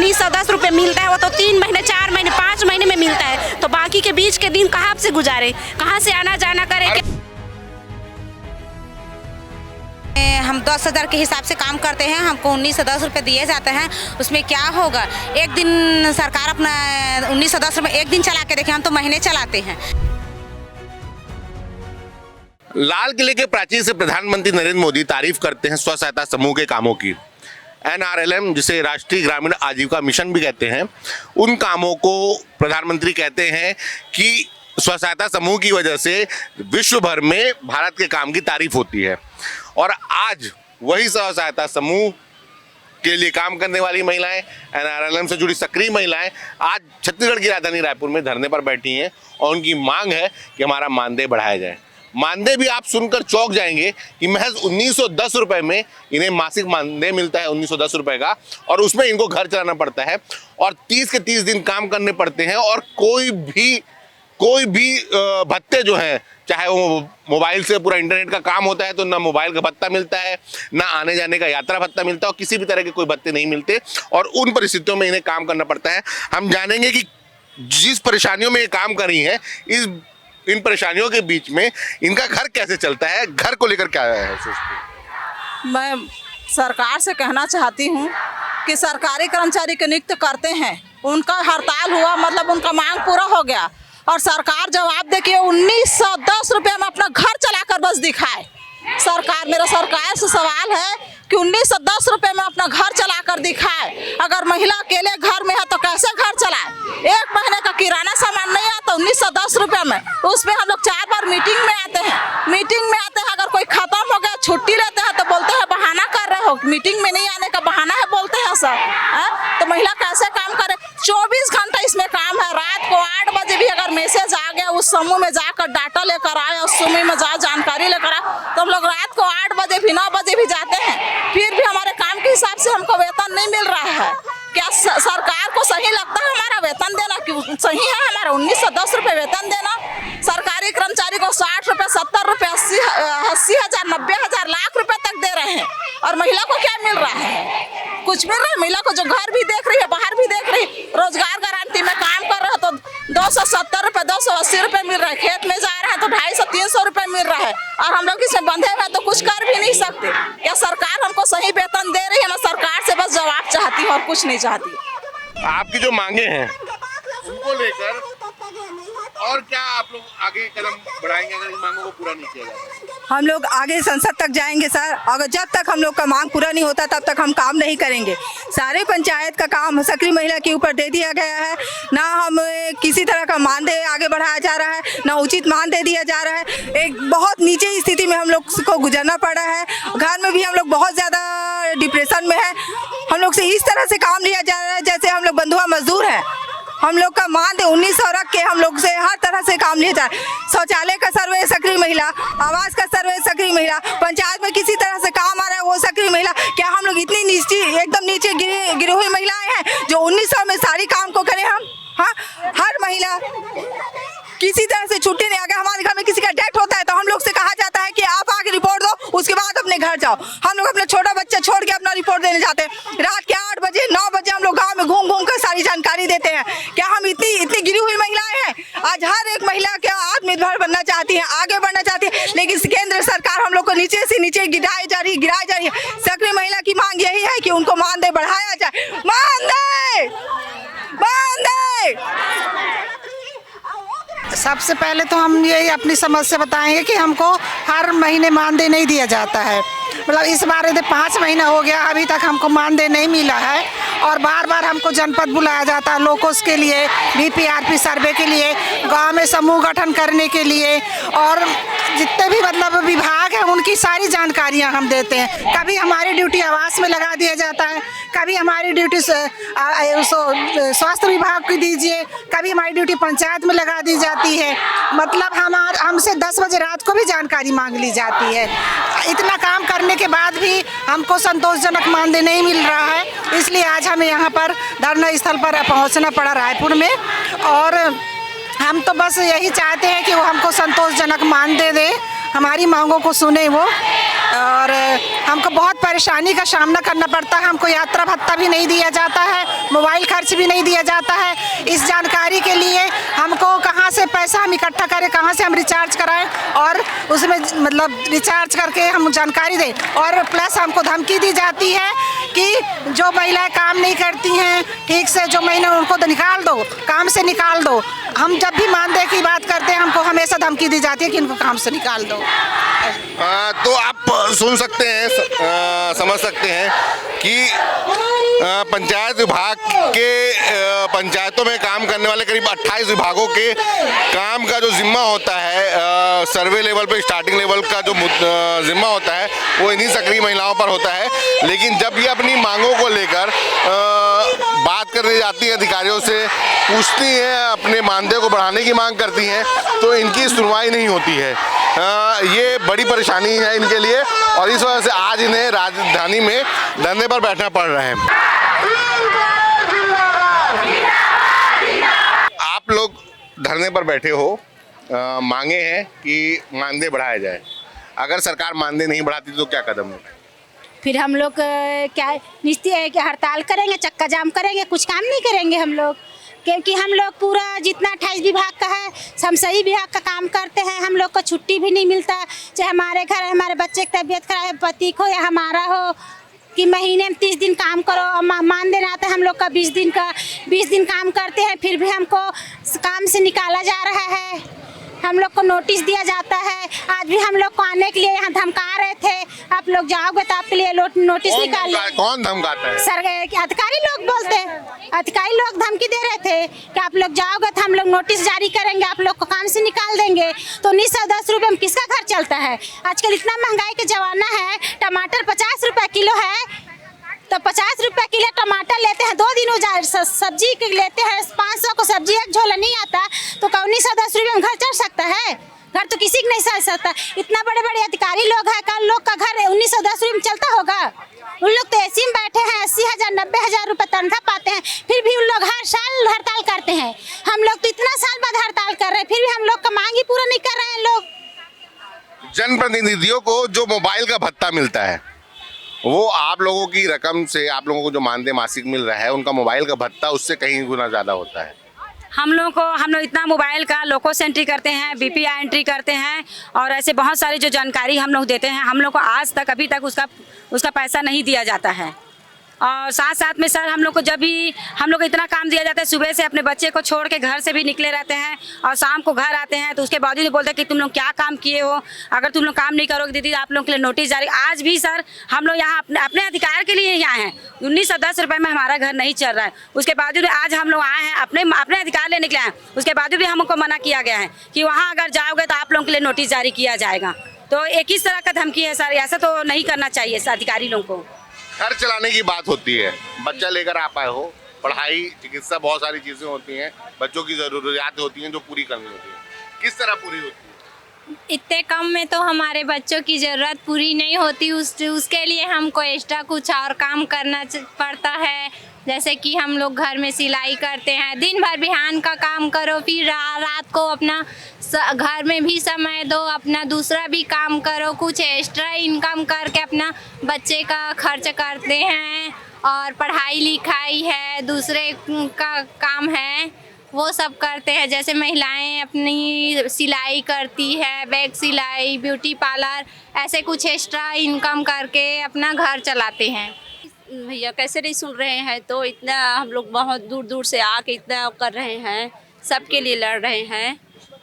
1910 रुपये मिलता है, वो तो 3 महीने 4 महीने 5 महीने में मिलता है। तो बाकी के बीच के दिन कहाँ से गुजारे, कहाँ से आना जाना करे। हम 10,000 के हिसाब से काम करते हैं, हमको 1910 रुपये दिए जाते हैं। उसमें क्या होगा, एक दिन सरकार अपना 1910 रुपये एक दिन चला के देखे, हम तो महीने चलाते हैं। लाल किले के प्राचीर से प्रधानमंत्री नरेंद्र मोदी तारीफ करते हैं स्व सहायता समूह के कामों की। NRLM, जिसे राष्ट्रीय ग्रामीण आजीविका मिशन भी कहते हैं, उन कामों को प्रधानमंत्री कहते हैं कि स्व सहायता समूह की वजह से विश्व भर में भारत के काम की तारीफ होती है। और आज वही स्व सहायता समूह के लिए काम करने वाली महिलाएं, NRLM से जुड़ी सक्रिय महिलाएं आज छत्तीसगढ़ की राजधानी रायपुर में धरने पर बैठी हैं और उनकी मांग है कि हमारा मानदेय बढ़ाया जाए। मानदेय भी आप सुनकर चौंक जाएंगे कि महज 1910 रुपये में इन्हें मासिक मानदेय मिलता है, 1910 रुपये का, और उसमें इनको घर चलाना पड़ता है और 30 के 30 दिन काम करने पड़ते हैं। और कोई भी भत्ते जो हैं, चाहे वो मोबाइल से पूरा इंटरनेट का काम होता है तो ना मोबाइल का भत्ता मिलता है, ना आने जाने का यात्रा भत्ता मिलता है, और किसी भी तरह के कोई भत्ते नहीं मिलते और उन परिस्थितियों में इन्हें काम करना पड़ता है। हम जानेंगे कि जिस परेशानियों में ये काम कर रही हैं, इन परेशानियों के बीच में इनका घर कैसे चलता है, घर को लेकर क्या है सोचते। मैं सरकार से कहना चाहती हूँ कि सरकारी कर्मचारी के नियुक्त करते हैं, उनका हड़ताल हुआ, मतलब उनका मांग पूरा हो गया और सरकार जवाब दे कि 1910 रुपये में अपना घर चलाकर बस दिखाए। मेरा सरकार से सवाल है कि 1910 रुपये में अपना घर चलाकर दिखाए। अगर महिला अकेले घर में है तो कैसे घर चलाए? एक महीने का किराना सामान नहीं आता 1910 रुपये में। उसमें हम लोग 4 बार मीटिंग में आते हैं, अगर कोई खत्म हो गया छुट्टी लेते हैं तो बोलते हैं बहाना कर रहे हो, मीटिंग में नहीं आने का बहाना है बोलते हैं सर। तो महिला कैसे काम करे? 24 घंटा इसमें काम है। रात को 8 बजे भी अगर मैसेज आ गया, उस समूह में जाकर डाटा लेकर आए, उस समूह में जा जानकारी लेकर आए, तो हम लोग रात को 8 बजे भी 9 बजे भी जाते हैं, फिर भी हमारे काम के हिसाब से हमको वेतन नहीं मिल रहा है। क्या सरकार को सही लगता है हमारा वेतन देना? क्यों सही है हमारा 1910 रुपये वेतन देना? सरकारी कर्मचारी को 60 रुपये 70 रुपये 80 हज़ार 90 हज़ार लाख रुपए तक दे रहे हैं और महिला को क्या मिल रहा है? कुछ मिल रहा है? महिला को जो घर भी देख रही है, बाहर भी देख रही, रोजगार गारंटी में काम कर रहे हो तो 270 रुपये 280 रुपये मिल रहा है, खेत में जा रहे हैं तो 250-300 रुपये मिल रहा है और हम लोग इसमें बंधे हुए तो कुछ कर भी नहीं सकते। क्या सरकार हमको सही वेतन दे रही है? मैं सरकार से बस जवाब चाहती हूँ और कुछ नहीं चाहती। आपकी जो मांगे हैं उनको लेकर और क्या आप लोग आगे कदम बढ़ाएंगे अगर इन मांगों को पूरा नहीं किया जाता? हम लोग आगे संसद तक जाएंगे सर। अगर जब तक हम लोग का मांग पूरा नहीं होता तब तक हम काम नहीं करेंगे। सारे पंचायत का काम सक्रिय महिला के ऊपर दे दिया गया है, ना हम किसी तरह का मानदेय आगे बढ़ाया जा रहा है, ना उचित मानदेय दिया जा रहा है। एक बहुत नीचे स्थिति में हम लोग को गुजरना पड़ रहा है। घर में भी हम लोग बहुत ज़्यादा डिप्रेशन में है। हम लोग से इस तरह से काम लिया जा रहा है जैसे हम लोग बंधुआ मजदूर हैं। हम लोग का मानदेय 1900 रख के हम लोग से हर तरह से काम लिया जाए। शौचालय का सर्वे सक्रिय महिला, आवास का सर्वे सक्रिय महिला, पंचायत में किसी तरह से काम आ रहा है वो सक्रिय महिला। क्या हम लोग इतनी नीचे एकदम नीचे गिरी हुई महिलाएं हैं जो 1900 में सारी काम को करें हम? हाँ, हर महिला किसी तरह से छुट्टी नहीं। अगर हमारे घर में किसी का डेथ होता है तो हम लोग से कहा जाता है कि आप आके रिपोर्ट दो, उसके बाद अपने घर जाओ। हम लोग अपना छोटा बच्चा छोड़ के अपना रिपोर्ट देने जाते हैं। रात के 8 बजे 9 बजे हम लोग गांव में घूम घूम कर सारी जानकारी देते हैं। क्या हम इतनी गिरी हुई महिलाएं हैं? आज हर एक महिला क्या आत्मनिर्भर बनना चाहती है, आगे बढ़ना चाहती है, लेकिन केंद्र सरकार हम लोग को नीचे से नीचे गिराई जा रही है। सक्रिय महिला की मांग यही है कि उनको मानदेय बढ़ाया जाए। मानदेय। सबसे पहले तो हम यही अपनी समस्या बताएंगे कि हमको हर महीने मानदेय नहीं दिया जाता है। मतलब इस बार 5 महीना हो गया, अभी तक हमको मानदेय नहीं मिला है और बार बार हमको जनपद बुलाया जाता है लोकोस के लिए, VPRP सर्वे के लिए, गांव में समूह गठन करने के लिए, और जितने भी मतलब विभाग हैं उनकी सारी जानकारियां हम देते हैं। कभी हमारी ड्यूटी आवास में लगा दिया जाता है, कभी हमारी ड्यूटी स्वास्थ्य विभाग की दीजिए, कभी हमारी ड्यूटी पंचायत में लगा दी जाती है। मतलब हमसे 10 बजे रात को भी जानकारी मांग ली जाती है। इतना काम करने के बाद भी हमको संतोषजनक मानदेय नहीं मिल रहा है, इसलिए आज हमें यहाँ पर धरना स्थल पर पहुँचना पड़ा रायपुर में। और हम तो बस यही चाहते हैं कि वो हमको संतोषजनक मानदेय दे, हमारी मांगों को सुने वो, और हमको बहुत परेशानी का सामना करना पड़ता है। हमको यात्रा भत्ता भी नहीं दिया जाता है, मोबाइल खर्च भी नहीं दिया जाता है। इस जानकारी के लिए हमको कहाँ से पैसा हम इकट्ठा करें, कहाँ से हम रिचार्ज कराएं और उसमें मतलब रिचार्ज करके हम जानकारी दें। और प्लस हमको धमकी दी जाती है कि जो महिलाएं काम नहीं करती हैं ठीक से, जो महीने उनको तो निकाल दो, काम से निकाल दो। हम जब भी मानदेय की बात करते हैं हमको हमेशा धमकी दी जाती है कि इनको काम से निकाल दो। तो आप सुन सकते हैं, समझ सकते हैं कि पंचायत विभाग के पंचायतों में काम करने वाले करीब 28 विभागों के काम का जो जिम्मा होता है, सर्वे लेवल पे स्टार्टिंग लेवल का जो जिम्मा होता है वो इन्हीं सक्रिय महिलाओं पर होता है। लेकिन जब ये अपनी मांगों को लेकर बात करने जाती हैं, अधिकारियों से पूछती हैं, अपने मानदेय को बढ़ाने की मांग करती हैं, तो इनकी सुनवाई नहीं होती है। ये बड़ी परेशानी है इनके लिए और इस वजह से आज इन्हें राजधानी में धरने पर बैठना पड़ रहा है। आप लोग धरने पर बैठे हो, मांगे हैं कि मानदेय बढ़ाया जाए। अगर सरकार मानदेय नहीं बढ़ाती तो क्या कदम होगा? फिर हम लोग क्या निश्चित है कि हड़ताल करेंगे, चक्का जाम करेंगे, कुछ काम नहीं करेंगे हम लोग। क्योंकि हम लोग पूरा जितना 28 विभाग का है हम सही विभाग का काम करते हैं। हम लोग को छुट्टी भी नहीं मिलता, चाहे हमारे घर हमारे बच्चे की तबीयत खराब है, पति को या हमारा हो, कि महीने में 30 दिन काम करो और मानदेय आता है हम लोग का 20 दिन काम करते हैं, फिर भी हमको काम से निकाला जा रहा है। हम लोग को नोटिस दिया जाता है। आज भी हम लोग को आने के लिए यहाँ धमका रहे थे, आप लोग जाओगे तो आपके लिए नोटिस निकाल। कौन धमकाता है? सर अधिकारी लोग बोलते हैं, अधिकारी लोग धमकी दे रहे थे कि आप लोग जाओगे तो हम लोग नोटिस जारी करेंगे, आप लोग को काम से निकाल देंगे। तो 1910 रुपये में किसका घर चलता है? आजकल इतना महंगाई का जमाना है, टमाटर 50 रुपये किलो है, तो 50 रुपये किलो टमाटर लेते हैं, 2 दिन हो जाए। सब्जी के लेते हैं 500 को सब्जी एक झोला नहीं आता, तो 1910 रुपये में घर चल सकता है? घर तो किसी को नहीं चल सकता। इतना बड़े बड़े अधिकारी लोग हैं, कल लोग का घर 1910 रुपये में चलता होगा? उन लोग तो ऐसी में बैठे हैं, 80,000 90,000 रुपये तनख्वाह पाते हैं, फिर भी उन लोग हर साल हड़ताल करते हैं। हम लोग तो इतना साल बाद हड़ताल कर रहे हैं, फिर भी हम लोग का मांग ही पूरा नहीं कर रहे हैं लोग। जनप्रतिनिधियों को जो मोबाइल का भत्ता मिलता है वो आप लोगों की रकम से, आप लोगों को जो मानदेय मासिक मिल रहा है, उनका मोबाइल का भत्ता उससे कहीं गुना ज़्यादा होता है। हम लोग इतना मोबाइल का लोको से एंट्री करते हैं, बीपीआई एंट्री करते हैं और ऐसे बहुत सारी जो जानकारी हम लोग देते हैं, हम लोग को आज तक अभी तक उसका पैसा नहीं दिया जाता है। और साथ साथ में सर हम लोग को जब भी हम लोग को इतना काम दिया जाता है, सुबह से अपने बच्चे को छोड़ के घर से भी निकले रहते हैं और शाम को घर आते हैं, तो उसके बाद ही बोलते हैं कि तुम लोग क्या काम किए हो, अगर तुम लोग काम नहीं करोगे दीदी आप लोग के लिए नोटिस जारी। आज भी सर हम लोग यहाँ अपने अधिकार के लिए यहाँ हैं, 1910 रुपये में हमारा घर नहीं चल रहा है, उसके बावजूद आज हम लोग आए हैं, अपने अधिकार लेने के लिए आए, उसके बावजूद भी हमको मना किया गया है कि वहाँ अगर जाओगे तो आप लोगों के लिए नोटिस जारी किया जाएगा। तो एक इस तरह का धमकी है सर, ऐसा तो नहीं करना चाहिए सर अधिकारी लोगों को। घर चलाने की बात होती है, बच्चा लेकर आप आए हो, पढ़ाई चिकित्सा बहुत सारी चीज़ें होती हैं, बच्चों की ज़रूरियात होती हैं जो पूरी करनी होती है, किस तरह पूरी होती है? इतने कम में तो हमारे बच्चों की ज़रूरत पूरी नहीं होती, उसके लिए हमको एक्स्ट्रा कुछ और काम करना पड़ता है। जैसे कि हम लोग घर में सिलाई करते हैं, दिन भर बिहान का काम करो, फिर रात को अपना घर में भी समय दो, अपना दूसरा भी काम करो, कुछ एक्स्ट्रा इनकम करके अपना बच्चे का खर्च करते हैं। और पढ़ाई लिखाई है, दूसरे का काम है, वो सब करते हैं। जैसे महिलाएं अपनी सिलाई करती है, बैग सिलाई, ब्यूटी पार्लर, ऐसे कुछ एक्स्ट्रा इनकम करके अपना घर चलाते हैं। भैया कैसे नहीं सुन रहे हैं, तो इतना हम लोग बहुत दूर दूर से आके इतना कर रहे हैं, सबके लिए लड़ रहे हैं।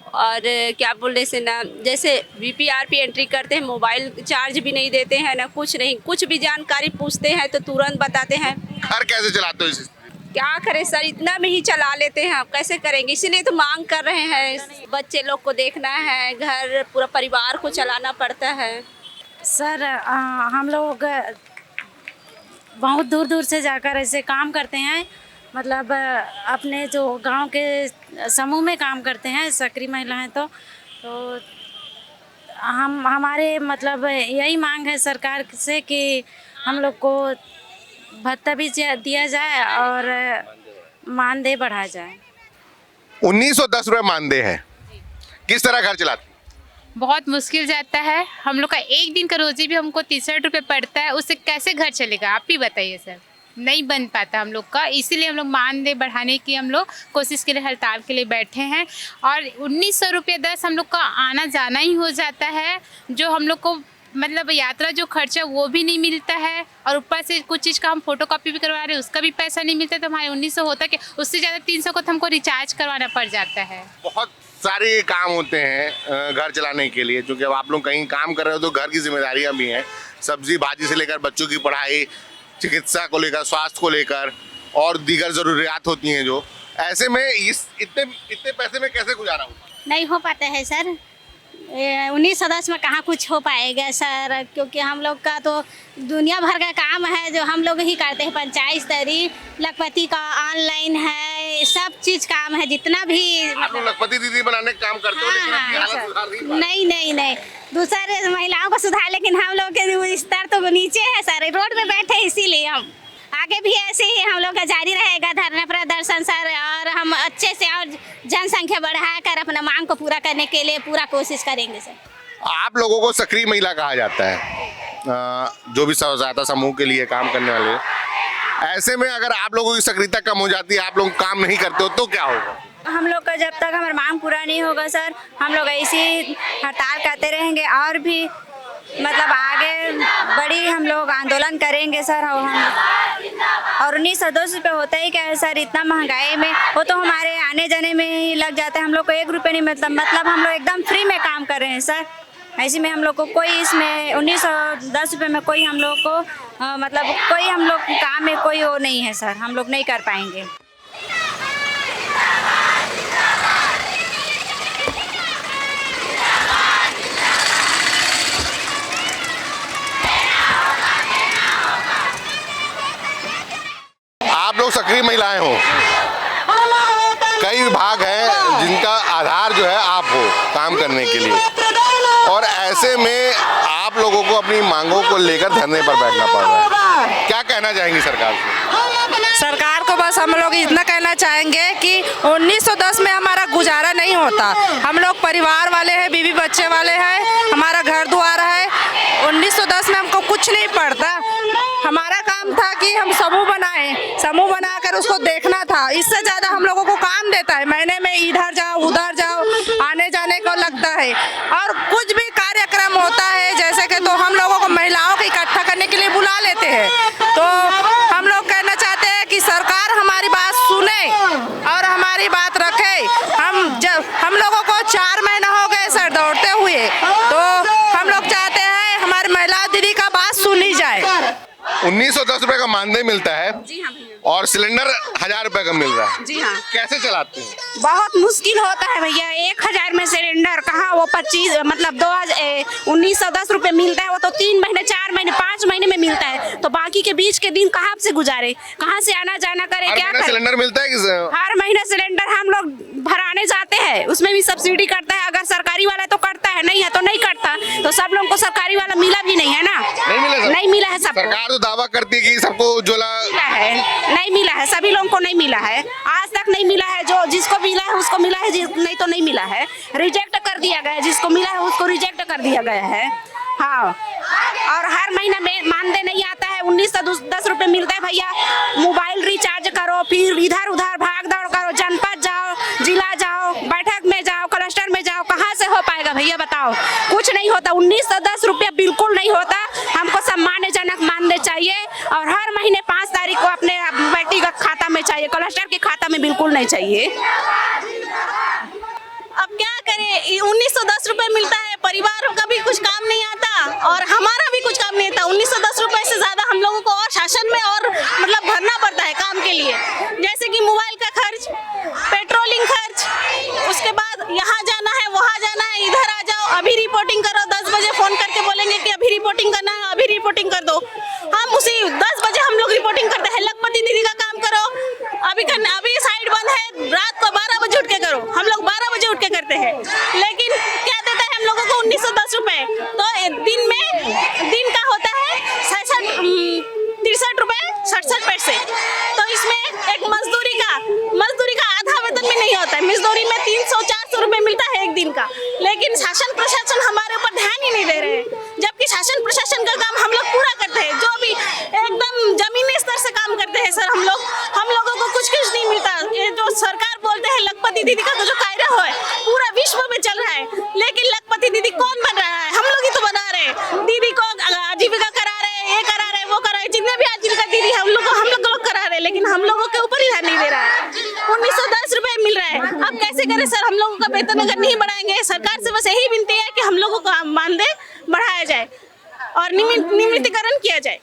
और क्या बोलने से ना, जैसे बीपीआरपी एंट्री करते हैं, मोबाइल चार्ज भी नहीं देते हैं ना, कुछ नहीं, कुछ भी जानकारी पूछते हैं तो तुरंत बताते हैं। घर कैसे चलाते हो? क्या करें सर, इतना में ही चला लेते हैं, कैसे करेंगे, इसीलिए तो मांग कर रहे हैं। बच्चे लोग को देखना है, घर पूरा परिवार को चलाना पड़ता है। सर हम लोग बहुत दूर दूर से जाकर ऐसे काम करते हैं, मतलब अपने जो गांव के समूह में काम करते हैं सक्रिय महिलाएं, तो हमारे मतलब यही मांग है सरकार से कि हम लोग को भत्ता भी दिया जाए और मानदेय बढ़ाया जाए। 1910 रुपये मानदेय है, किस तरह घर चलाते? बहुत मुश्किल जाता है। हम लोग का एक दिन का रोजी भी हमको 63 रुपये पड़ता है, उससे कैसे घर चलेगा आप ही बताइए सर। नहीं बन पाता हम लोग का, इसीलिए हम लोग मानदेय बढ़ाने की हम लोग कोशिश के लिए हड़ताल के लिए बैठे हैं। और 1900 रुपये 10 हम लोग का आना जाना ही हो जाता है, जो हम लोग को मतलब यात्रा जो खर्चा वो भी नहीं मिलता है, और ऊपर से कुछ चीज़ का हम फोटो कॉपी भी करवा रहे हैं उसका भी पैसा नहीं मिलता। तो हमारे 1900 होता कि उससे ज़्यादा 300 को तो हमको रिचार्ज करवाना पड़ जाता है। बहुत सारे काम होते हैं घर चलाने के लिए, क्योंकि अब आप लोग कहीं काम कर रहे हो तो घर की जिम्मेदारियां भी हैं, सब्जी भाजी से लेकर बच्चों की पढ़ाई, चिकित्सा को लेकर, स्वास्थ्य को लेकर और दीगर ज़रूरियात होती हैं। जो ऐसे में इतने पैसे में कैसे गुजारा होगा? नहीं हो पाता है सर, 19 सदस्य में कहाँ कुछ हो पाएगा सर, क्योंकि हम लोग का तो दुनिया भर का काम है जो हम लोग ही करते हैं। पंचायत स्तरीय लखपति का ऑनलाइन है, सब चीज़ काम है जितना भी। आप लोग लखपति दीदी बनाने का काम करते हो, लेकिन अपनी हालत सुधार नहीं पा रहे। नहीं दूसरे महिलाओं को सुधार, लेकिन हम लोग के स्तर तो नीचे है सर, रोड पे बैठे इसीलिए। हम आगे भी ऐसे ही हम लोग का जारी रहेगा धरना प्रदर्शन सर, और हम अच्छे से और जनसंख्या बढ़ाकर अपना मांग को पूरा करने के लिए पूरा कोशिश करेंगे सर। आप लोगों को सक्रिय महिला कहा जाता है, जो भी स्व सहायता समूह के लिए काम करने वाले। ऐसे में अगर आप लोगों की सक्रियता कम हो जाती है, आप लोग काम नहीं करते हो, तो क्या होगा? हम लोग का जब तक हमारा मांग पूरा नहीं होगा सर, हम लोग ऐसी हड़ताल करते रहेंगे और भी मतलब आगे बड़ी हम लोग आंदोलन करेंगे सर। और 1910 रुपये होता ही क्या है सर, इतना महंगाई में वो तो हमारे आने जाने में ही लग जाता है। हम लोग को 1 रुपये नहीं मतलब हम लोग एकदम फ्री में काम कर रहे हैं सर। ऐसे में हम लोग को कोई इसमें 1910 रुपये में कोई हम लोग को मतलब कोई हम लोग काम में कोई वो नहीं है सर, हम लोग नहीं कर पाएंगे। आप लोग सक्रिय महिलाएं हो, कई विभाग हैं जिनका आधार जो है आप हो काम करने के लिए, और ऐसे में आप लोगों को अपनी मांगों को लेकर धरने पर बैठना पड़ रहा है। क्या कहना चाहेंगी सरकार से? सरकार को बस हम लोग इतना कहना चाहेंगे कि 1910 में हमारा गुजारा नहीं होता। हम लोग परिवार वाले हैं, बीवी बच्चे वाले हैं, हमारा घर द्वार है। 1910 में हमको कुछ नहीं पड़ता। हमारा काम था कि हम समूह बनाकर उसको देखना था। इससे ज़्यादा हम लोगों को काम देता है, महीने में इधर जाओ उधर जाओ आने जाने को लगता है। और कुछ भी कार्यक्रम होता है जैसे कि, तो हम लोगों को महिलाओं को इकट्ठा करने के लिए बुला लेते हैं। तो हम लोग कहना चाहते हैं कि सरकार हमारी बात सुने और हमारी बात रखे। हम लोगों को 4 महीना हो गए सर दौड़ते हुए, तो हम लोग चाहते हैं हमारी महिला दीदी का बात सुनी जाए। 1910 रुपए का मानदेय मिलता है। जी हाँ और सिलेंडर 1000 रुपए का मिल रहा है। जी हाँ। कैसे चलाते हैं? बहुत मुश्किल होता है भैया, 1000 में सिलेंडर कहाँ, वो 25 मतलब 1910 रुपये मिलता है, वो तो 3 महीने 4 महीने 5 महीने में मिलता है। तो बाकी के बीच के दिन कहाँ से गुजारे, कहाँ से आना जाना करे, क्या करें? सिलेंडर मिलता है हर महीने सिलेंडर हम लोग भराने जाते हैं, उसमें भी सब्सिडी करता है। अगर सरकारी वाला तो करता है, नहीं है तो नहीं करता। तो सब लोगों को सरकारी वाला मिला भी नहीं है ना, नहीं मिला है सबको। सरकार तो दावा करती है कि सबको उज्ज्वला नहीं मिला है, सभी लोगों को नहीं मिला है, आज तक नहीं मिला है। जो जिसको मिला है उसको मिला है, नहीं तो नहीं मिला है, रिजेक्ट कर दिया गया है। जिसको मिला है उसको रिजेक्ट कर दिया गया है। हाँ, और हर महीना में मानदेय नहीं आता है। 1910 रुपये मिलता है भैया। मोबाइल रिचार्ज करो, फिर इधर उधर भाग दौड़ करो, जनपद जाओ, जिला जाओ, बैठक में जाओ, क्लस्टर में जाओ, कहाँ से हो पाएगा भैया बताओ? कुछ नहीं होता। 1910 रुपये बिल्कुल नहीं होता। हमको सम्मानजनक मानदेय चाहिए और हर महीने 5 तारीख को अपने व्यक्तिगत खाता में चाहिए, क्लस्टर के खाता में बिल्कुल नहीं चाहिए। अब क्या करें, 1910 रुपये मिलता है, परिवारों का भी कुछ काम नहीं आता और हमारा भी कुछ काम नहीं आता। 1910 रुपये से ज़्यादा हम लोगों को और शासन में और मतलब भरना पड़ता है काम के लिए, जैसे कि मोबाइल का खर्च, पेट्रोलिंग खर्च, उसके बाद यहाँ जाना है वहाँ जाना है, इधर आ जाओ, अभी रिपोर्टिंग करो। 10 बजे फ़ोन करके बोलेंगे कि अभी रिपोर्टिंग करना है, अभी रिपोर्टिंग कर दो। हम उसी 10 बजे हम लोग रिपोर्टिंग करते हैं। लखपति दीदी का काम करो, अभी साइड बंद है, रात को 12 बजे उठ के करो। हम लोग 12 बजे उठ के करते हैं, लेकिन क्या देता है हम लोगों को? 1910 रुपये। तो दिन का होता है 63 रुपये 67 पैसे। तो इसमें एक मजदूरी का आधा वेतन भी नहीं होता है। मजदूरी में 300-400 रुपये मिलता है एक दिन का, लेकिन शासन प्रशासन हम लोगों के ऊपर ही ध्यान नहीं दे रहा है। 1910 रुपए मिल रहा है, अब कैसे करें सर? हम लोगों का वेतन अगर नहीं बढ़ाएंगे, सरकार से बस यही विनती है कि हम लोगों का मानदेय बढ़ाया जाए और नियमितीकरण किया जाए।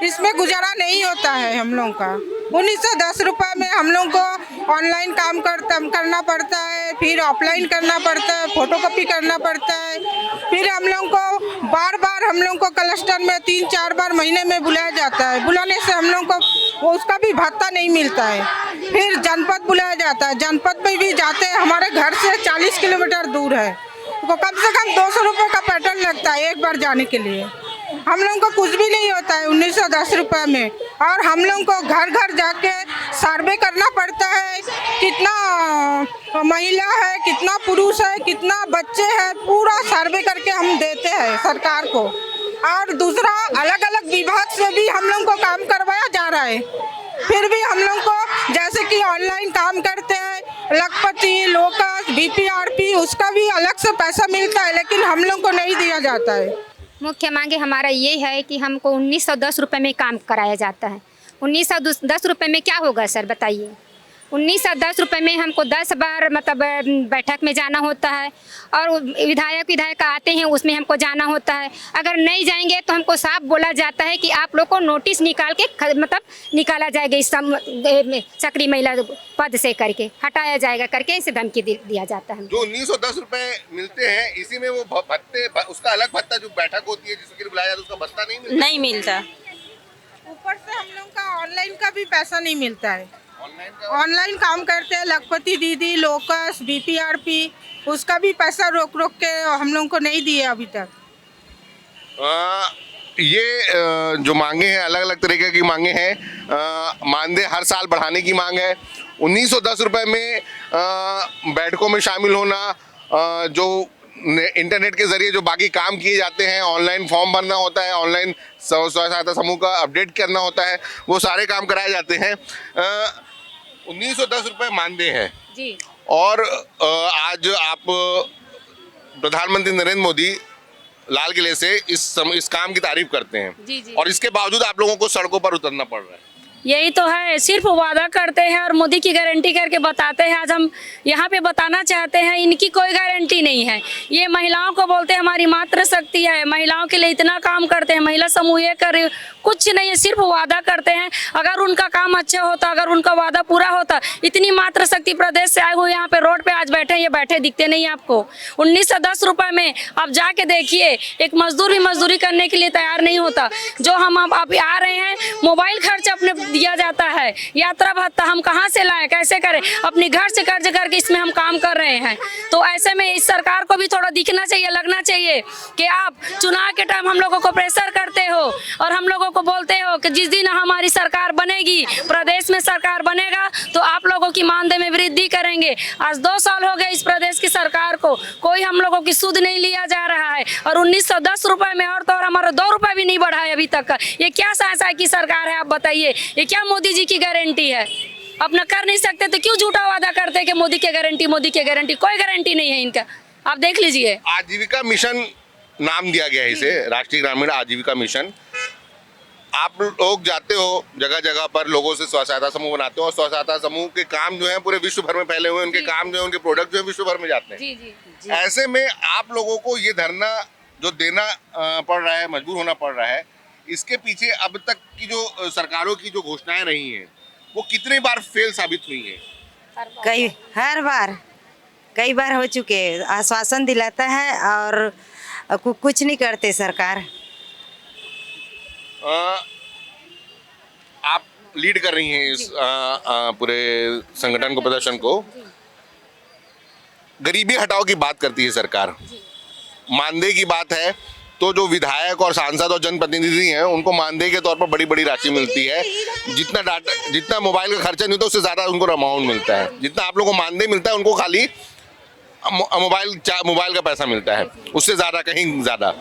इसमें गुजारा नहीं होता है हम लोगों का। 1910 रुपये में हम लोग को ऑनलाइन काम करना पड़ता है, फिर ऑफलाइन करना पड़ता है, फोटोकॉपी करना पड़ता है, फिर हम लोग को बार बार हम लोग को क्लस्टर में 3-4 बार महीने में बुलाया जाता है। बुलाने से हम लोग को उसका भी भत्ता नहीं मिलता है। फिर जनपद बुलाया जाता है, जनपद में भी जाते हैं, हमारे घर से 40 किलोमीटर दूर है, तो कम से कम 200 रुपये का पेट्रोल लगता है एक बार जाने के लिए। हम लोगों को कुछ भी नहीं होता है 1910 रुपये में, और हम लोगों को घर घर जाके सर्वे करना पड़ता है, कितना महिला है, कितना पुरुष है, कितना बच्चे हैं, पूरा सर्वे करके हम देते हैं सरकार को। और दूसरा अलग अलग विभाग से भी हम लोगों को काम करवाया जा रहा है, फिर भी हम लोग को जैसे कि ऑनलाइन काम करते हैं, लखपति, लोकस, BPRP, उसका भी अलग से पैसा मिलता है, लेकिन हम लोग को नहीं दिया जाता है। मुख्य मांगे हमारा ये है कि हमको 1910 रुपये में काम कराया जाता है। 1910 रुपये में क्या होगा सर बताइए? 1910 रुपये में हमको 10 बार मतलब बैठक में जाना होता है, और विधायक आते हैं उसमें हमको जाना होता है। अगर नहीं जाएंगे तो हमको साफ बोला जाता है कि आप लोग को नोटिस निकाल के मतलब निकाला जाएगा, इस सक्रिय महिला पद से करके हटाया जाएगा करके इसे धमकी दिया जाता है। जो 1910 रुपए मिलते हैं, इसी में वो भत्ते, उसका अलग भत्ता जो बैठक होती है जिसके लिए बुलाया जाता है, उसका भत्ता नहीं मिलता। ऊपर से हम लोग का ऑनलाइन का भी पैसा नहीं मिलता है। ऑनलाइन काम करते हैं, लखपति दीदी, लोकस, BPRP, उसका भी पैसा रोक के हम लोगों को नहीं दिए अभी तक। ये जो मांगे हैं, अलग अलग तरीके की मांगे हैं। मानदेय हर साल बढ़ाने की मांग है। 1910 रुपये में बैठकों में शामिल होना, जो इंटरनेट के जरिए जो बाकी काम किए जाते हैं, ऑनलाइन फॉर्म भरना होता है, ऑनलाइन स्व सहायता समूह का अपडेट करना होता है, वो सारे काम कराए जाते हैं। 1910 रुपये मानदेय है जी। और आज आप प्रधानमंत्री नरेंद्र मोदी लाल किले से इस काम की तारीफ करते हैं जी। और इसके बावजूद आप लोगों को सड़कों पर उतरना पड़ रहा है। यही तो है, सिर्फ वादा करते हैं और मोदी की गारंटी करके बताते हैं। आज हम यहाँ पे बताना चाहते हैं, इनकी कोई गारंटी नहीं है। ये महिलाओं को बोलते हैं हमारी मातृ शक्ति है, महिलाओं के लिए इतना काम करते हैं, महिला समूह ये कर, कुछ नहीं है, सिर्फ वादा करते हैं। अगर उनका काम अच्छा होता, अगर उनका वादा पूरा होता, इतनी मातृ शक्ति प्रदेश से आए हुए यहाँ पे रोड पे आज बैठे, ये बैठे दिखते नहीं आपको। 1910 रुपये में आप जाके देखिए, एक मजदूर भी मजदूरी करने के लिए तैयार नहीं होता। जो हम अब आ रहे हैं, मोबाइल खर्च अपने दिया जाता है, यात्रा भत्ता हम कहाँ से लाएं, कैसे करें? अपने घर से कर्ज करके इसमें हम काम कर रहे हैं। तो ऐसे में इस सरकार को भी थोड़ा दिखना चाहिए, लगना चाहिए कि आप चुनाव के टाइम हम लोगों को प्रेशर करते हो और हम लोगों को बोलते हो कि जिस दिन हमारी सरकार बनेगी, प्रदेश में सरकार बनेगा, तो आप लोगों की मानदेय में वृद्धि करेंगे। आज 2 साल हो गए इस प्रदेश की सरकार को, कोई हम लोगों की सुध नहीं लिया जा रहा है। और 1910 रुपये में और तो और हमारा 2 रुपये भी नहीं बढ़ा है अभी तक। ये क्या साहसा की सरकार है, आप बताइए? ये क्या मोदी जी की गारंटी है? अपना कर नहीं सकते तो क्यों झूठा वादा करते हैं कि मोदी की गारंटी, मोदी की गारंटी? कोई गारंटी नहीं है इनका, आप देख लीजिए। आजीविका मिशन नाम दिया गया है इसे, राष्ट्रीय ग्रामीण आजीविका मिशन। आप लोग जाते हो जगह जगह पर, लोगों से स्व सहायता समूह बनाते हो, और स्व सहायता समूह के काम जो है पूरे विश्व भर में फैले हुए हैं, उनके काम जो है, उनके प्रोडक्ट जो है विश्व भर में जाते हैं। जी। ऐसे में आप लोगों को ये धरना जो देना पड़ रहा है, मजबूर होना पड़ रहा है, इसके पीछे अब तक की जो सरकारों की जो घोषणाएं रही हैं, वो कितनी बार फेल साबित हुई है? कई बार हो चुके। आश्वासन दिलाता है और कुछ नहीं करते सरकार। आप लीड कर रही हैं इस पूरे संगठन को, प्रदर्शन को। गरीबी हटाओ की बात करती है सरकार, मानदेय की बात है तो जो विधायक और सांसद और जनप्रतिनिधि हैं, उनको मानदेय के तौर पर बड़ी बड़ी राशि मिलती है। जितना मोबाइल का खर्चा नहीं होता, उससे ज़्यादा उनको अमाउंट मिलता है। जितना आप लोगों को मानदेय मिलता है, उनको खाली मोबाइल का पैसा मिलता है, उससे ज़्यादा, कहीं ज़्यादा।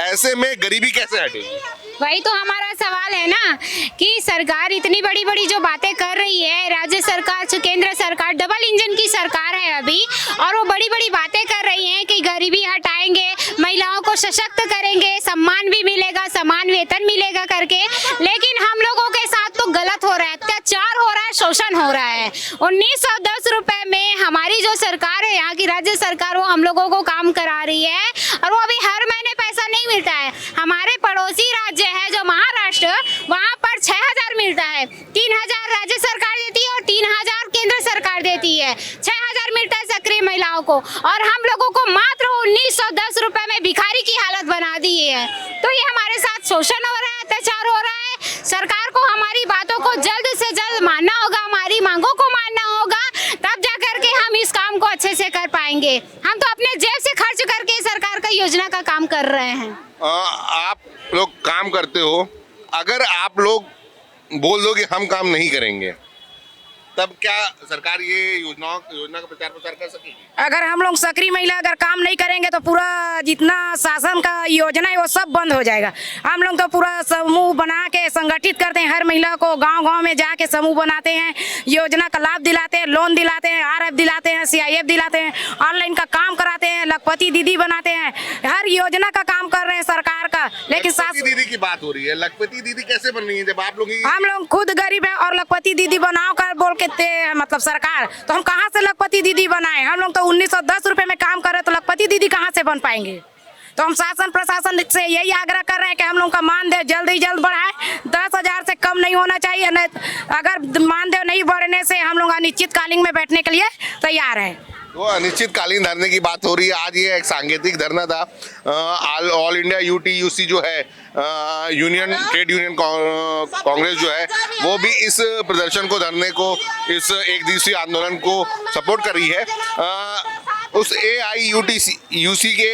ऐसे में गरीबी कैसे हटेगी? वही तो हमारा सवाल है ना कि सरकार इतनी बड़ी बड़ी जो बातें कर रही है, राज्य सरकार से केंद्र सरकार, डबल इंजन की सरकार है अभी, और वो बड़ी बड़ी बातें कर रही हैं कि गरीबी हटाएंगे, महिलाओं को सशक्त करेंगे, सम्मान भी मिलेगा, समान वेतन मिलेगा करके। लेकिन हम लोगों के साथ तो गलत हो रहा है, अत्याचार हो शोषण हो रहा है। 1910 रुपए में हमारी जो सरकार है, यहाँ की राज्य सरकार, वो हम लोगों को काम करा रही है और वो अभी हर महीने पैसा नहीं मिलता है। हमारे पड़ोसी राज्य है जो महाराष्ट्र, वहाँ पर 6000 मिलता है। 3000 राज्य सरकार देती है और 3000 केंद्र सरकार देती है। 6000 मिलता है सक्रिय महिलाओं को और हम लोगों को मात्र 1910 रुपए में भिखारी की हालत बना दी है। तो ये हमारे साथ शोषण हो रहा है, अत्याचार हो रहा है। सरकार को हमारी बातों को जल्द से जल्द मानना होगा, हमारी मांगों को मानना होगा, तब जाकर के हम इस काम को अच्छे से कर पाएंगे। हम तो अपने जेब से खर्च करके सरकार का योजना का काम कर रहे हैं। आप लोग काम करते हो, अगर आप लोग बोल दो कि हम काम नहीं करेंगे, तब क्या सरकार ये योजना का प्रचार प्रसार कर सकेगी? अगर हम लोग सक्रिय महिला अगर काम नहीं करेंगे तो पूरा जितना शासन का योजना है वो सब बंद हो जाएगा। हम लोग तो पूरा समूह बना के संगठित करते हैं, हर महिला को गांव-गांव में जाके समूह बनाते हैं, योजना का लाभ दिलाते हैं, लोन दिलाते हैं, आरएफ दिलाते हैं, सीआईएफ दिलाते हैं, ऑनलाइन का काम कराते हैं, लखपति दीदी बनाते हैं, हर योजना का काम कर रहे हैं सरकार का। लेकिन दीदी की बात हो रही है, लखपति दीदी कैसे बन रही है जब आप लोग हम लोग खुद गरीब है और लखपति दीदी बनाओ कर बोल के मतलब सरकार, तो हम कहाँ से लखपति दीदी बनाए? हम लोग तो 1910 रुपए में काम कर रहे, तो लखपति दीदी कहाँ से बन पाएंगे? तो हम शासन प्रशासन से यही आग्रह कर रहे हैं कि हम लोग का मानदेय जल्द ही जल्द बढ़ाए। 10,000 से कम नहीं होना चाहिए। अगर मानदेय नहीं बढ़ने से हम लोग अनिश्चितकालीन में बैठने के लिए तैयार है। तो अनिश्चितकालीन धरने की बात हो रही है। आज ये एक सांकेतिक धरना था। ऑल इंडिया यूटीयूसी जो है, यूनियन ट्रेड यूनियन कांग्रेस जो है, वो भी इस प्रदर्शन को, धरने को, इस एक दिवसीय आंदोलन को सपोर्ट कर रही है। उस AIUTUC के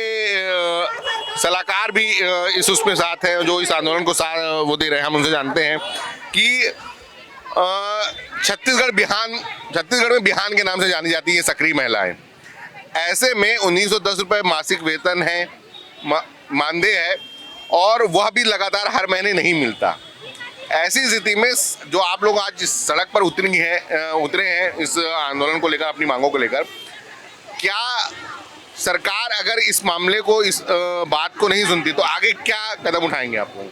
सलाहकार भी इस उसमें साथ हैं, जो इस आंदोलन को वो दे रहे हैं। हम उनसे जानते हैं कि छत्तीसगढ़ में बिहान के नाम से जानी जाती है सक्रिय महिलाएं। ऐसे में 1910 रुपये मासिक वेतन है, मानदेय है, और वह भी लगातार हर महीने नहीं मिलता। ऐसी स्थिति में जो आप लोग आज इस सड़क पर उतरे हैं इस आंदोलन को लेकर, अपनी मांगों को लेकर, क्या सरकार अगर इस मामले को, इस बात को नहीं सुनती तो आगे क्या कदम उठाएंगे आप लोग?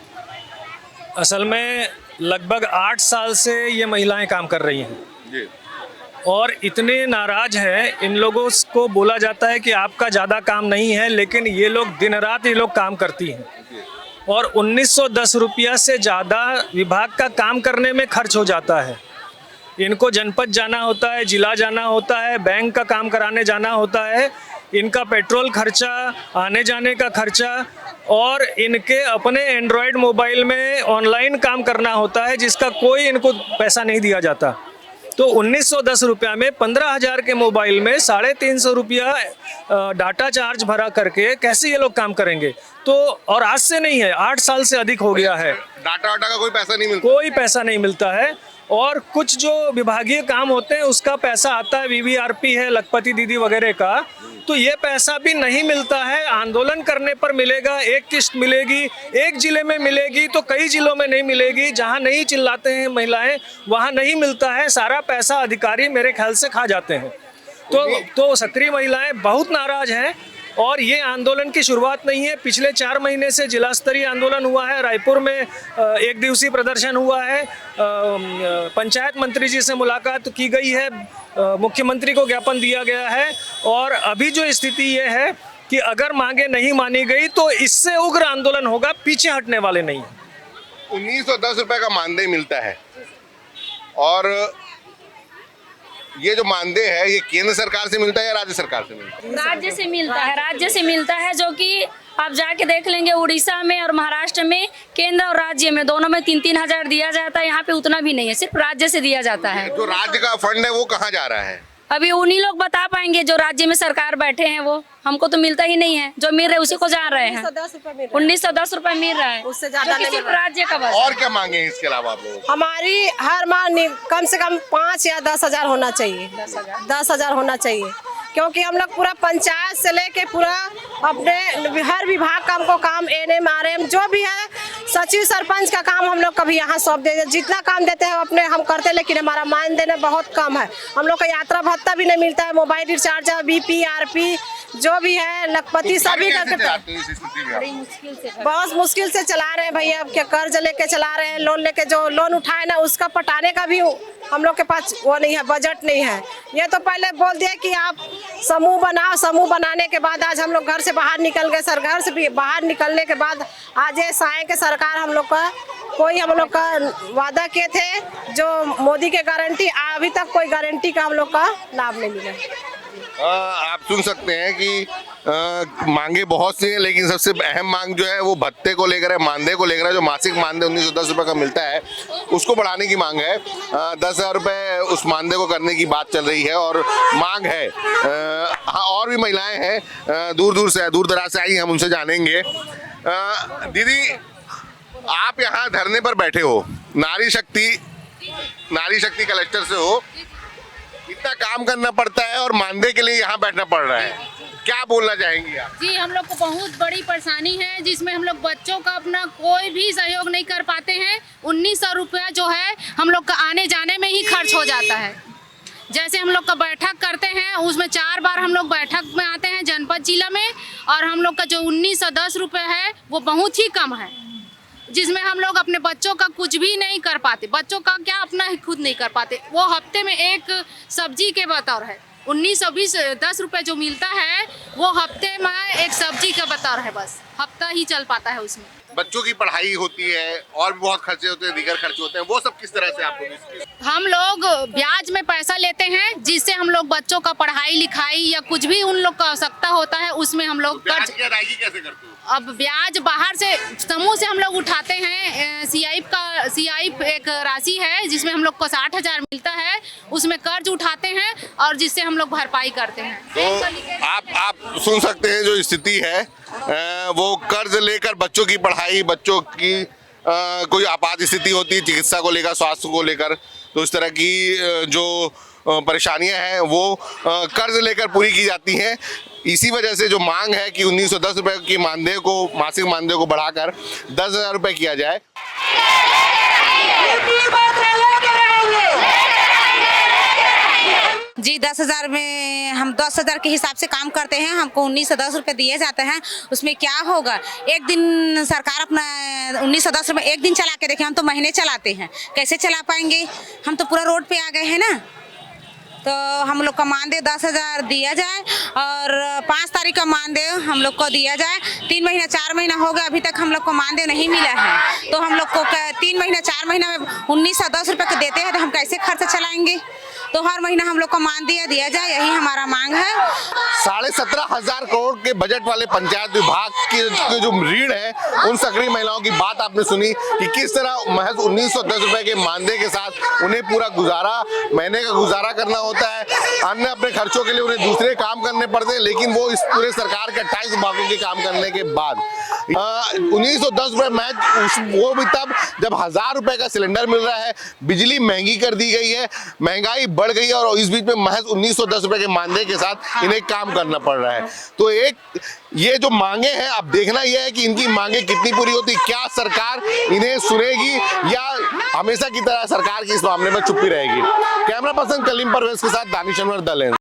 असल में लगभग 8 साल से ये महिलाएं काम कर रही हैं जी। और इतने नाराज हैं, इन लोगों को बोला जाता है कि आपका ज़्यादा काम नहीं है, लेकिन ये लोग दिन रात ये लोग काम करती हैं और 1910 रुपया से ज़्यादा विभाग का काम करने में खर्च हो जाता है। इनको जनपद जाना होता है, जिला जाना होता है, बैंक का काम कराने जाना होता है, इनका पेट्रोल खर्चा, आने जाने का खर्चा, और इनके अपने एंड्रॉयड मोबाइल में ऑनलाइन काम करना होता है जिसका कोई इनको पैसा नहीं दिया जाता। तो 1910 रुपया में 15,000 के मोबाइल में 350 रुपया डाटा चार्ज भरा करके कैसे ये लोग काम करेंगे? तो और आज से नहीं है, 8 साल से अधिक हो गया है। डाटा का कोई पैसा नहीं मिलता, कोई पैसा नहीं मिलता है। और कुछ जो विभागीय काम होते हैं उसका पैसा आता है, VVRP है, लखपति दीदी वगैरह का, तो ये पैसा भी नहीं मिलता है। आंदोलन करने पर मिलेगा, एक किस्त मिलेगी, एक जिले में मिलेगी तो कई जिलों में नहीं मिलेगी। जहाँ नहीं चिल्लाते हैं महिलाएं वहाँ नहीं मिलता है। सारा पैसा अधिकारी मेरे ख्याल से खा जाते हैं। तो सक्रिय महिलाएं बहुत नाराज हैं। और ये आंदोलन की शुरुआत नहीं है, पिछले 4 महीने से जिला स्तरीय आंदोलन हुआ है। रायपुर में एक दिवसीय प्रदर्शन हुआ है, पंचायत मंत्री जी से मुलाकात की गई है, मुख्यमंत्री को ज्ञापन दिया गया है। और अभी जो स्थिति ये है कि अगर मांगे नहीं मानी गई तो इससे उग्र आंदोलन होगा, पीछे हटने वाले नहीं। 1910 रुपये का मानदेय मिलता है, और ये जो मानदेय है ये केंद्र सरकार से मिलता है या राज्य सरकार से मिलता है? राज्य से मिलता है, राज्य से मिलता है, जो कि आप जाके देख लेंगे उड़ीसा में और महाराष्ट्र में, केंद्र और राज्य में दोनों में 3-3 हजार दिया जाता है। यहाँ पे उतना भी नहीं है, सिर्फ राज्य से दिया जाता है। जो राज्य का फंड है वो कहाँ जा रहा है? अभी उन्हीं लोग बता पाएंगे, जो राज्य में सरकार बैठे हैं वो। हमको तो मिलता ही नहीं है, जो मिल रहे उसी को जा रहे हैं। 1910 रुपए मिल रहा है, उससे ज्यादा सिर्फ राज्य का बस। और क्या मांगे इसके अलावा आप लोग? हमारी हर माह कम से कम 5 या 10 हजार होना चाहिए, 10 हजार होना चाहिए, क्योंकि हम लोग पूरा पंचायत से लेके पूरा अपने हर विभाग का हमको काम, NM RM जो भी है, सचिव सरपंच का काम हम लोग कभी यहाँ सौंप देते, जितना काम देते हैं अपने हम करते, लेकिन हमारा मानदेय बहुत कम है। हम लोग का यात्रा भत्ता भी नहीं मिलता है, मोबाइल रिचार्ज, BPRP जो भी है, लखपति सभी का बहुत मुश्किल से चला रहे हैं भैया। क्या कर्ज लेके चला रहे हैं, लोन लेके, जो लोन उठाए ना उसका पटाने का भी हम लोग के पास वो नहीं है, बजट नहीं है। ये तो पहले बोल दिया कि आप समूह बनाओ, समूह बनाने के बाद आज हम लोग घर से बाहर निकल गए। सर घर से भी बाहर निकलने के बाद आज ये साए के सरकार हम लोग का कोई हम लोग का वादा किए थे जो मोदी के गारंटी, अभी तक कोई गारंटी का हम लोग का लाभ नहीं मिला। आप सुन सकते हैं कि मांगे बहुत सी हैं, लेकिन सबसे अहम मांग जो है वो भत्ते को लेकर है, मानदेय को लेकर है। जो मासिक मानदेय 1910 रुपये का मिलता है उसको बढ़ाने की मांग है। 10,000 रुपये उस मानदेय को करने की बात चल रही है और मांग है। हाँ, और भी महिलाएं हैं दूर दराज से आई, हम उनसे जानेंगे। दीदी, आप यहाँ धरने पर बैठे हो, नारी शक्ति कलेक्टर से हो, इतना काम करना पड़ता है और मानदेय के लिए यहाँ बैठना पड़ रहा है, क्या बोलना चाहेंगी आप? जी, हम लोग को बहुत बड़ी परेशानी है, जिसमें हम लोग बच्चों का अपना कोई भी सहयोग नहीं कर पाते हैं। 1900 रुपया जो है हम लोग का आने जाने में ही खर्च हो जाता है। जैसे हम लोग का बैठक करते हैं उसमें 4 बार हम लोग बैठक में आते हैं जनपद जिला में, और हम लोग का जो 1910 रुपये है वो बहुत ही कम है, जिसमें हम लोग अपने बच्चों का कुछ भी नहीं कर पाते। बच्चों का क्या, अपना ही खुद नहीं कर पाते। वो हफ्ते में एक सब्जी के बतौर है। 1910 रुपये जो मिलता है वो हफ्ते में एक सब्जी का बतौर है, बस हफ्ता ही चल पाता है। उसमें बच्चों की पढ़ाई होती है और भी बहुत खर्चे होते हैं, दीगर खर्चे होते हैं, वो सब किस तरह से आपको? हम लोग ब्याज में पैसा लेते हैं, जिससे हम लोग बच्चों का पढ़ाई लिखाई या कुछ भी उन लोग का आवश्यकता होता है उसमें हम लोग ब्याज की अदायगी कैसे करते हो? अब ब्याज बाहर से समूह से हम लोग उठाते हैं। सीआईप एक राशि है जिसमें हम लोग को 60,000 मिलता है, उसमें कर्ज उठाते हैं और जिससे हम लोग भरपाई करते हैं। तो आप सुन सकते हैं जो स्थिति है, वो कर्ज लेकर बच्चों की पढ़ाई, बच्चों की कोई आपात स्थिति होती है चिकित्सा को लेकर, स्वास्थ्य को लेकर, तो इस तरह की जो परेशानियां हैं वो कर्ज लेकर पूरी की जाती हैं। इसी वजह से जो मांग है कि 1910 रुपये की मानदेय को, मासिक मानदेय को बढ़ाकर 10,000 रुपये किया जाए। जी, 10,000 में हम 10,000 के हिसाब से काम करते हैं, हमको 1910 रुपये दिए जाते हैं। उसमें क्या होगा, एक दिन सरकार अपना 1910 रुपये एक दिन चला के देखे, हम तो महीने चलाते हैं, कैसे चला पाएंगे? हम तो पूरा रोड पे आ गए हैं ना। तो हम लोग का मानदेय 10,000 दिया जाए और 5 तारीख का मानदेय हम लोग को दिया जाए। 3 महीना 4 महीना हो गया, अभी तक हम लोग को मानदेय नहीं मिला है। तो हम लोग को 3 महीना 4 महीना में 1910 रुपये के देते हैं, तो हम कैसे खर्च चलाएंगे? तो हर महीना हम लोग को मानदेय दिया जाए, यही हमारा मांग है। 17,500 करोड़ के बजट वाले पंचायत विभाग के जो ऋण है, उन सक्रिय महिलाओं की बात आपने सुनी कि किस तरह महज 1910 रुपये के मानदेय के साथ उन्हें पूरा गुजारा, महीने का गुजारा करना होता है। अन्य अपने खर्चों के लिए उन्हें दूसरे काम करने पड़ते हैं, लेकिन वो इस पूरे सरकार के 28 विभागों के काम करने के बाद 1910 रुपये महज वो भी तब जब 1,000 रुपये का सिलेंडर मिल रहा है, बिजली महंगी कर दी गई है, महंगाई बढ़ गई है और इस बीच में महज 1910 रुपये के मानदेय के साथ इन्हें काम करना पड़ रहा है। तो ये जो मांगे हैं, अब देखना यह है कि इनकी मांगे कितनी पूरी होती, क्या सरकार इन्हें सुनेगी या हमेशा की तरह सरकार की इस मामले में चुप्पी रहेगी। कैमरा पर्सन कलीम परवेज के साथ दानिश अनवर, द लेंस।